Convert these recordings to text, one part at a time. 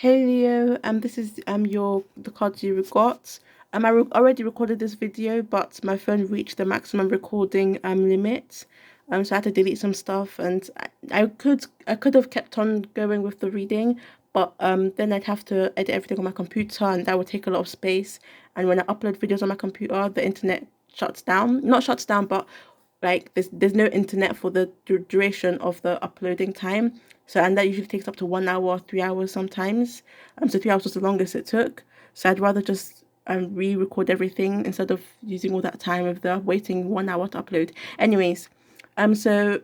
Hey Leo, this is the cards you got. Already recorded this video, but my phone reached the maximum recording limit. So I had to delete some stuff, and I could have kept on going with the reading, but then I'd have to edit everything on my computer, and that would take a lot of space. And when I upload videos on my computer, the internet shuts down. Not shuts down, but like there's no internet for the duration of the uploading time. So and that usually takes up to 1 hour, 3 hours sometimes. So 3 hours was the longest it took. So I'd rather just re-record everything instead of using all that time of the waiting 1 hour to upload. Anyways, so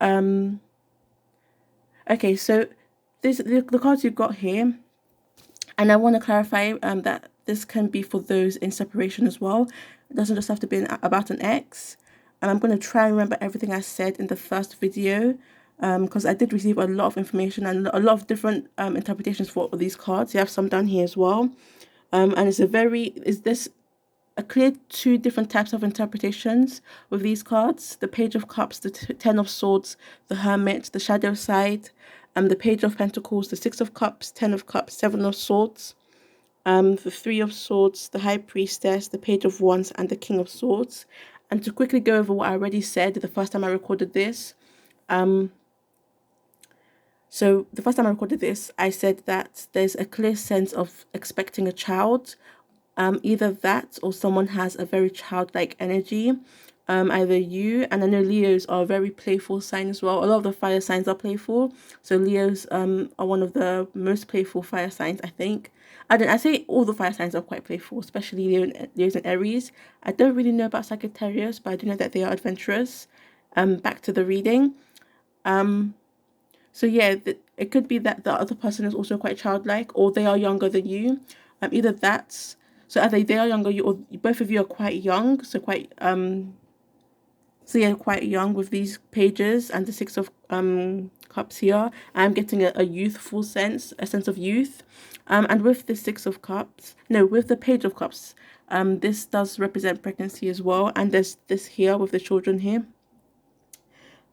um okay, so the cards you've got here, and I want to clarify that this can be for those in separation as well. It doesn't just have to be about an ex. And I'm going to try and remember everything I said in the first video, because I did receive a lot of information and a lot of different interpretations for these cards. You have some down here as well. And is this a clear two different types of interpretations with these cards: the Page of Cups, the Ten of Swords, the Hermit, the Shadow Side, the Page of Pentacles, the Six of Cups, Ten of Cups, Seven of Swords, the Three of Swords, the High Priestess, the Page of Wands, and the King of Swords. And to quickly go over what I already said the first time I recorded this, so the first time I recorded this, I said that there's a clear sense of expecting a child. Either that or someone has a very childlike energy. Either you, and I know Leos are a very playful sign as well. A lot of the fire signs are playful, so Leos are one of the most playful fire signs, I think. I say all the fire signs are quite playful, especially Leos and Aries. I don't really know about Sagittarius, but I do know that they are adventurous. Back to the reading. So yeah, it could be that the other person is also quite childlike, or they are younger than you. Either that's so either they are younger, you or both of you are quite young, so yeah, quite young with these pages and the Six of Cups here. I'm getting a youthful sense, a sense of youth. And with the Six of Cups, no, with the Page of Cups, this does represent pregnancy as well. And there's this here with the children here.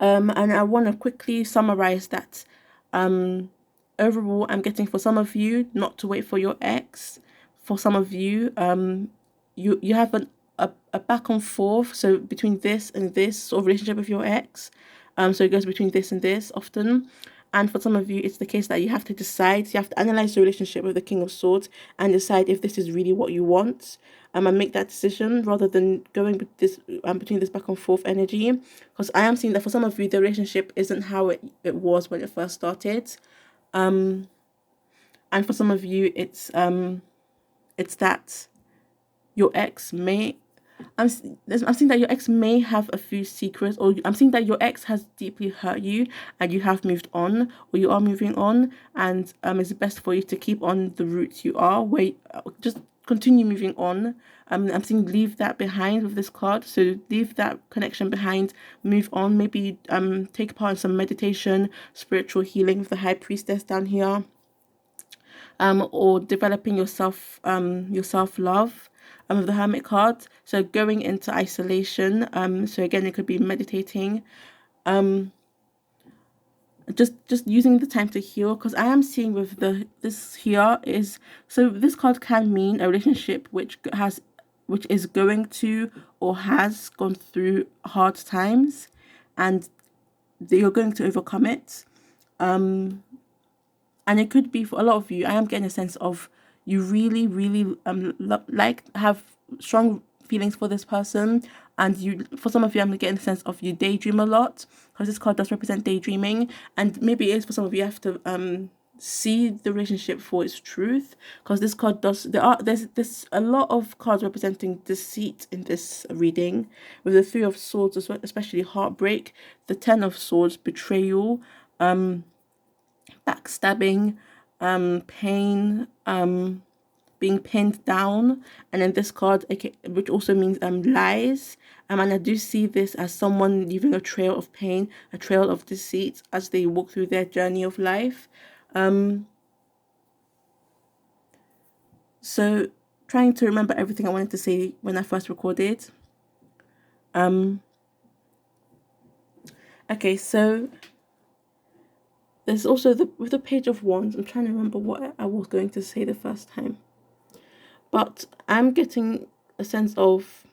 And I want to quickly summarize that. Overall, I'm getting for some of you not to wait for your ex. For some of you, you have a back and forth. So between this and this sort of relationship with your ex. So it goes between this and this often. And for some of you, it's the case that you have to decide. You have to analyze the relationship with the King of Swords and decide if this is really what you want. And make that decision rather than going with this between this back and forth energy. Because I am seeing that for some of you, the relationship isn't how it was when it first started. And for some of you, it's that your ex may I'm seeing that your ex may have a few secrets, or I'm seeing that your ex has deeply hurt you, and you have moved on, or you are moving on, and it's best for you to keep on the route you are. Just continue moving on. I'm seeing leave that behind with this card, so leave that connection behind, move on. Maybe take part in some meditation, spiritual healing with the High Priestess down here. Or developing your self-love with the Hermit card. So going into isolation. So again, it could be meditating. Just using the time to heal, because I am seeing with this here is, so this card can mean a relationship which is going to or has gone through hard times, and you're going to overcome it. And it could be for a lot of you. I am getting a sense of you really, really have strong feelings for this person, and you, for some of you, I'm getting a sense of you daydream a lot, because this card does represent daydreaming, and maybe it is for some of you. You have to see the relationship for its truth, because this card does there's a lot of cards representing deceit in this reading, with the Three of Swords as well, especially heartbreak, the Ten of Swords, betrayal, backstabbing, pain, being pinned down, and then this card, which also means lies. And I do see this as someone leaving a trail of pain, a trail of deceit as they walk through their journey of life. So trying to remember everything I wanted to say when I first recorded. Okay, so There's also with the Page of Wands. I'm trying to remember what I was going to say the first time, but I'm getting a sense of,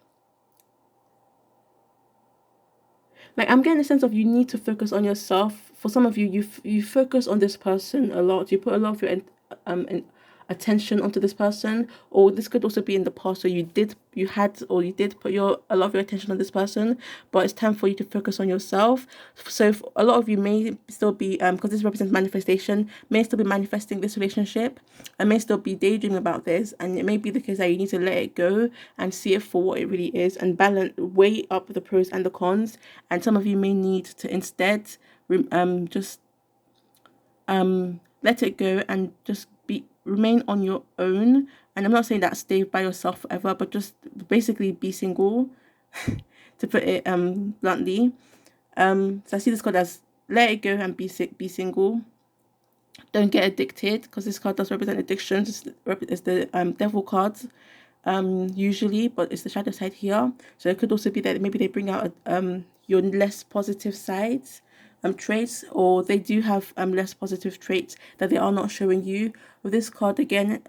like, I'm getting a sense of you need to focus on yourself. For some of you, you focus on this person a lot. You put a lot of your attention onto this person, or this could also be in the past, so you did put your a lot of your attention on this person, but it's time for you to focus on yourself. So a lot of you may still be, because this represents manifestation, may still be manifesting this relationship, and may still be daydreaming about this, and it may be the case that you need to let it go and see it for what it really is, and weigh up the pros and the cons. And some of you may need to instead just let it go and just remain on your own. And I'm not saying that stay by yourself forever, but just basically be single, to put it bluntly. So I see this card as let it go and be single. Don't get addicted, because this card does represent addictions. It's the devil cards, usually, but it's the shadow side here. So it could also be that maybe they bring out your less positive sides, traits, or they do have less positive traits that they are not showing you. With this card again,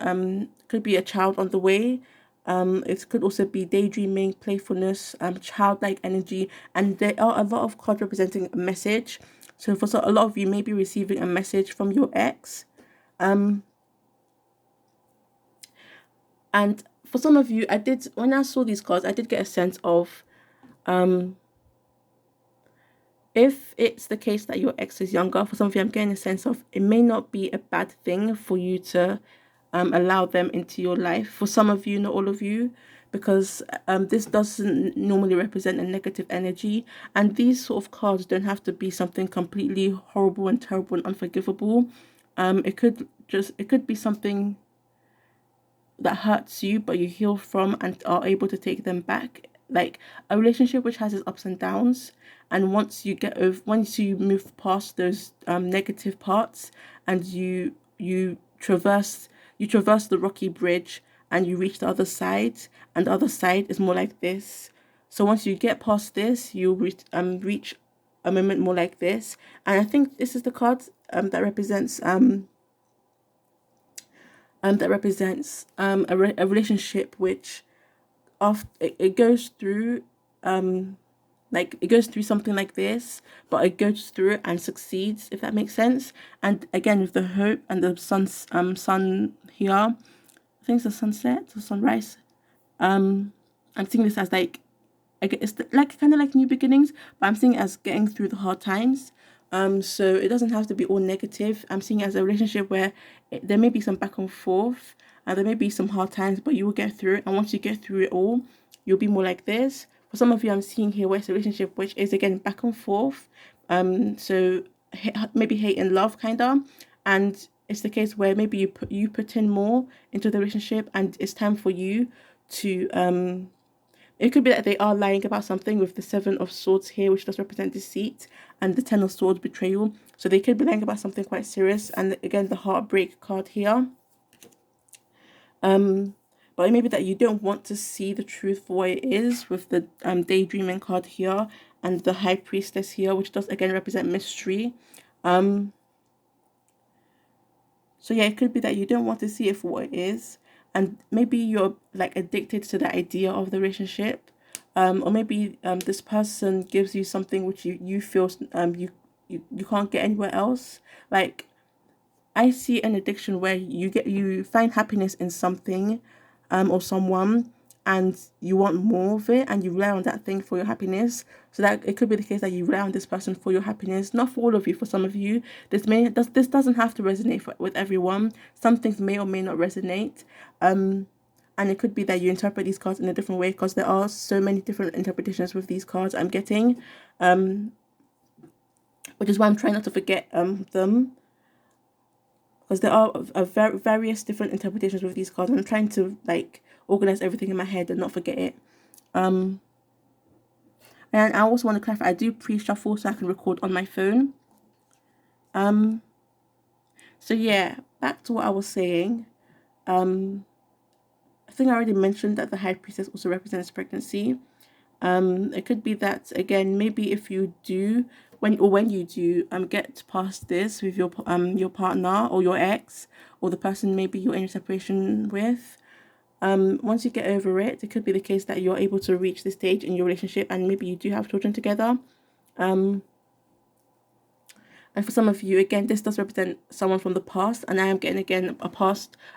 could be a child on the way. It could also be daydreaming, playfulness, childlike energy, and there are a lot of cards representing a message. So a lot of you may be receiving a message from your ex. And for some of you, when I saw these cards, I did get a sense of, if it's the case that your ex is younger, for some of you, I'm getting a sense of it may not be a bad thing for you to allow them into your life. For some of you, not all of you, because this doesn't normally represent a negative energy. And these sort of cards don't have to be something completely horrible and terrible and unforgivable. It could be something that hurts you, but you heal from and are able to take them back. Like a relationship which has its ups and downs, and once you move past those negative parts, and you traverse the rocky bridge, and you reach the other side, and the other side is more like this. So once you get past this, you reach a moment more like this. And I think this is the card that represents a relationship which after it goes through it goes through something like this, but it goes through it and succeeds, if that makes sense. And again, with the hope and the sun here, I think it's the sunset or sunrise. I'm seeing this as like, it's like kind of like new beginnings, but I'm seeing it as getting through the hard times. So it doesn't have to be all negative. I'm seeing it as a relationship where there may be some back and forth, and there may be some hard times, but you will get through it. And once you get through it all, you'll be more like this. For some of you, I'm seeing here where it's a relationship which is again back and forth. So maybe hate and love kind of, and it's the case where maybe you put in more into the relationship, and it's time for you to it could be that they are lying about something, with the Seven of Swords here, which does represent deceit, and the Ten of Swords, betrayal. So they could be lying about something quite serious. And again, the heartbreak card here. But it may be that you don't want to see the truth for what it is, with the daydreaming card here, and the High Priestess here, which does again represent mystery. So yeah, it could be that you don't want to see it for what it is, and maybe you're like addicted to the idea of the relationship, or maybe this person gives you something which you feel you can't get anywhere else. Like, I see an addiction where you find happiness in something, or someone, and you want more of it, and you rely on that thing for your happiness. So that it could be the case that you rely on this person for your happiness. Not for all of you. For some of you, this doesn't have to resonate with everyone. Some things may or may not resonate. And it could be that you interpret these cards in a different way, because there are so many different interpretations with these cards I'm getting, which is why I'm trying not to forget them, because there are various different interpretations with these cards. I'm trying to like organize everything in my head and not forget it. And I also want to clarify, I do pre-shuffle so I can record on my phone. So yeah, back to what I was saying. I think I already mentioned that the High Priestess also represents pregnancy. It could be that, again, maybe if you do, when you do get past this with your partner or your ex, or the person maybe you're in a separation with, once you get over it, it could be the case that you're able to reach this stage in your relationship and maybe you do have children together. And for some of you, again, this does represent someone from the past, and I am getting, again,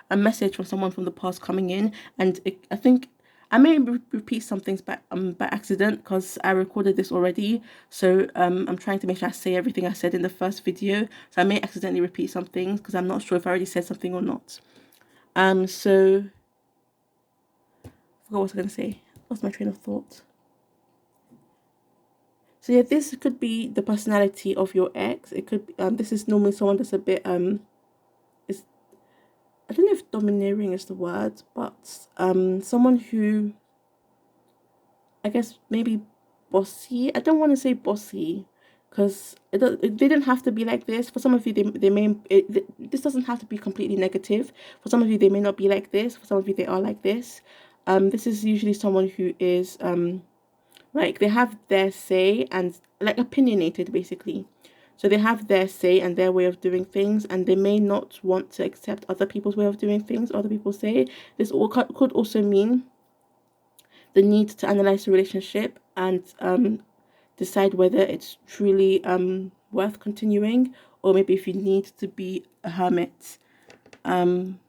a message from someone from the past coming in. And I think I may repeat some things by accident because I recorded this already. So I'm trying to make sure I say everything I said in the first video. So I may accidentally repeat some things because I'm not sure if I already said something or not. So I forgot what I was going to say. What's my train of thought? So yeah, this could be the personality of your ex. It could be, this is normally someone that's a bit is, I don't know if domineering is the word, but someone who, I guess, maybe bossy. I don't want to say bossy because they don't have to be like this. For some of you, this doesn't have to be completely negative. For some of you, they may not be like this. For some of you, they are like this. This is usually someone who is like, they have their say and, like, opinionated, basically. So they have their say and their way of doing things, and they may not want to accept other people's way of doing things. Other people say this could also mean the need to analyze the relationship and decide whether it's truly worth continuing, or maybe if you need to be a hermit. And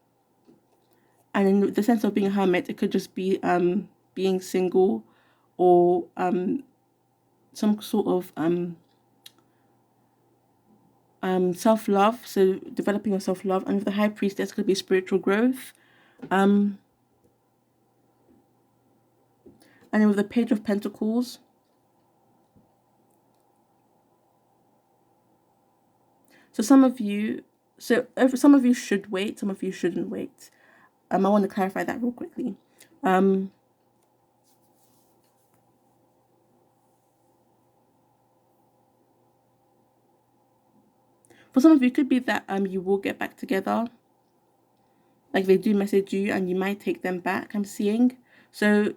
in the sense of being a hermit, it could just be being single, or some sort of self-love, so developing your self-love. And with the High Priestess could be spiritual growth. And then with the Page of Pentacles, so some of you should wait, some of you shouldn't wait. I want to clarify that real quickly. For some of you, it could be that you will get back together. Like, they do message you and you might take them back, I'm seeing. So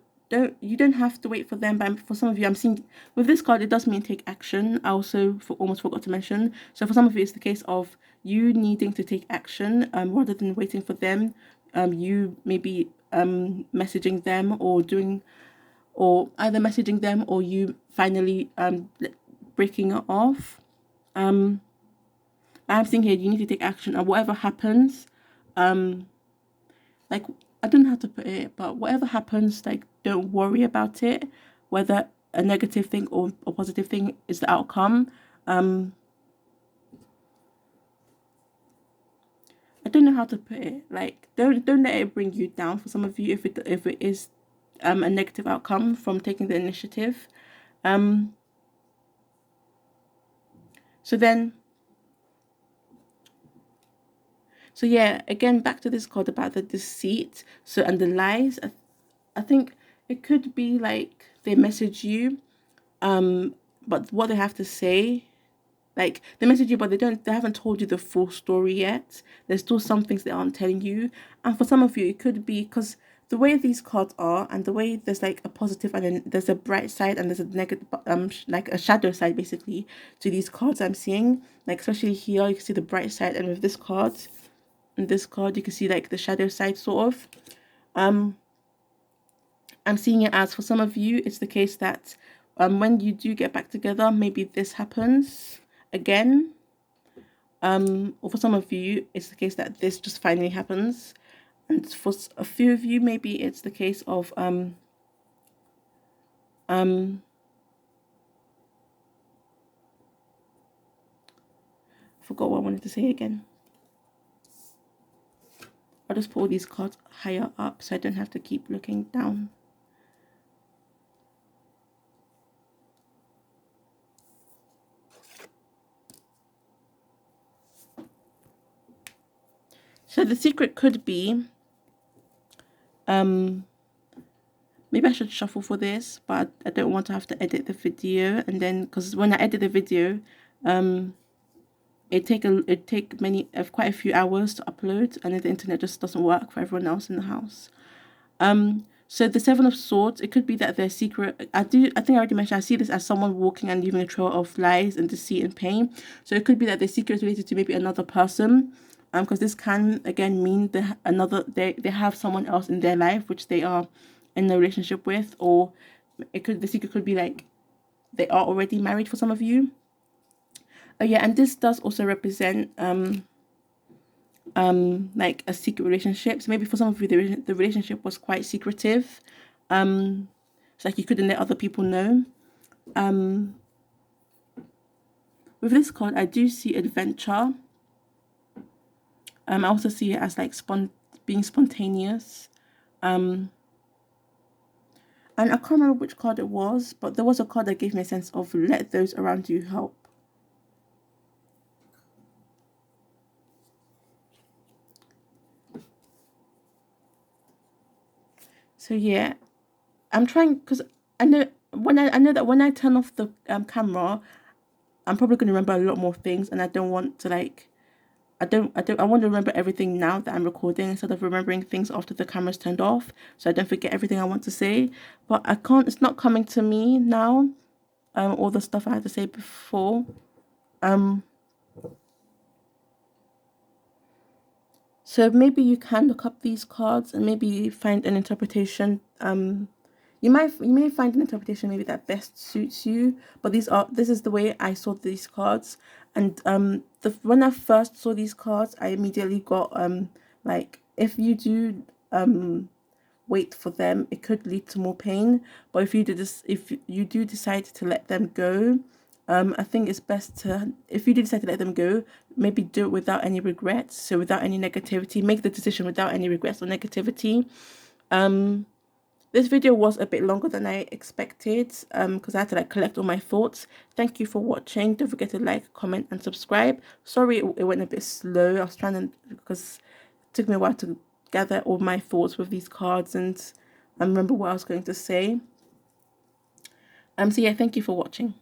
you don't have to wait for them. But for some of you, I'm seeing with this card, it does mean take action. I also almost forgot to mention. So for some of you, it's the case of you needing to take action rather than waiting for them. You maybe messaging them, or either messaging them or you finally breaking it off. I'm seeing here you need to take action, and whatever happens, like, I don't know how to put it, but whatever happens, like, don't worry about it, whether a negative thing or a positive thing is the outcome. I don't know how to put it. Like, don't let it bring you down. For some of you, if it is a negative outcome from taking the initiative. So yeah, again, back to this card about the deceit, so, and the lies. I think it could be like they message you, but what they have to say, like, they message you, but they haven't told you the full story yet. There's still some things they aren't telling you. And for some of you, it could be because the way these cards are, and the way there's like a positive and then there's a bright side and there's a negative, like a shadow side, basically, to these cards I'm seeing. Like, especially here, you can see the bright side, and with this card, you can see like the shadow side, sort of. I'm seeing it as, for some of you, it's the case that when you do get back together, maybe this happens again. Or for some of you, it's the case that this just finally happens. And for a few of you, maybe it's the case of forgot what I wanted to say again. I'll just put all these cards higher up so I don't have to keep looking down. So the secret could be, maybe I should shuffle for this, but I don't want to have to edit the video, and then, because when I edit the video, it take quite a few hours to upload, and then the internet just doesn't work for everyone else in the house. So the Seven of Swords, it could be that their secret. I think I already mentioned. I see this as someone walking and leaving a trail of lies and deceit and pain. So it could be that their secret is related to maybe another person. Because this can again mean they have someone else in their life which they are in a relationship with, or the secret could be like they are already married for some of you. Yeah, and this does also represent like a secret relationship. So maybe for some of you the relationship was quite secretive. It's like you couldn't let other people know. With this card, I do see adventure. I also see it as like being spontaneous. And I can't remember which card it was, but there was a card that gave me a sense of let those around you help. So yeah, I'm trying because I know I know that when I turn off the camera, I'm probably going to remember a lot more things, and I don't want to like I want to remember everything now that I'm recording instead of remembering things after the camera's turned off, so I don't forget everything I want to say. But I can't. It's not coming to me now. All the stuff I had to say before. So maybe you can look up these cards and maybe find an interpretation. You may find an interpretation maybe that best suits you. But this is the way I saw these cards, and when I first saw these cards, I immediately got like if you do wait for them, it could lead to more pain. But if you do decide to let them go, I think it's best to, if you do decide to let them go, maybe do it without any regrets. So without any negativity, make the decision without any regrets or negativity. This video was a bit longer than I expected because I had to like collect all my thoughts. Thank you for watching. Don't forget to like, comment, and subscribe. Sorry it went a bit slow. I was trying to, because it took me a while to gather all my thoughts with these cards and remember what I was going to say. So yeah, thank you for watching.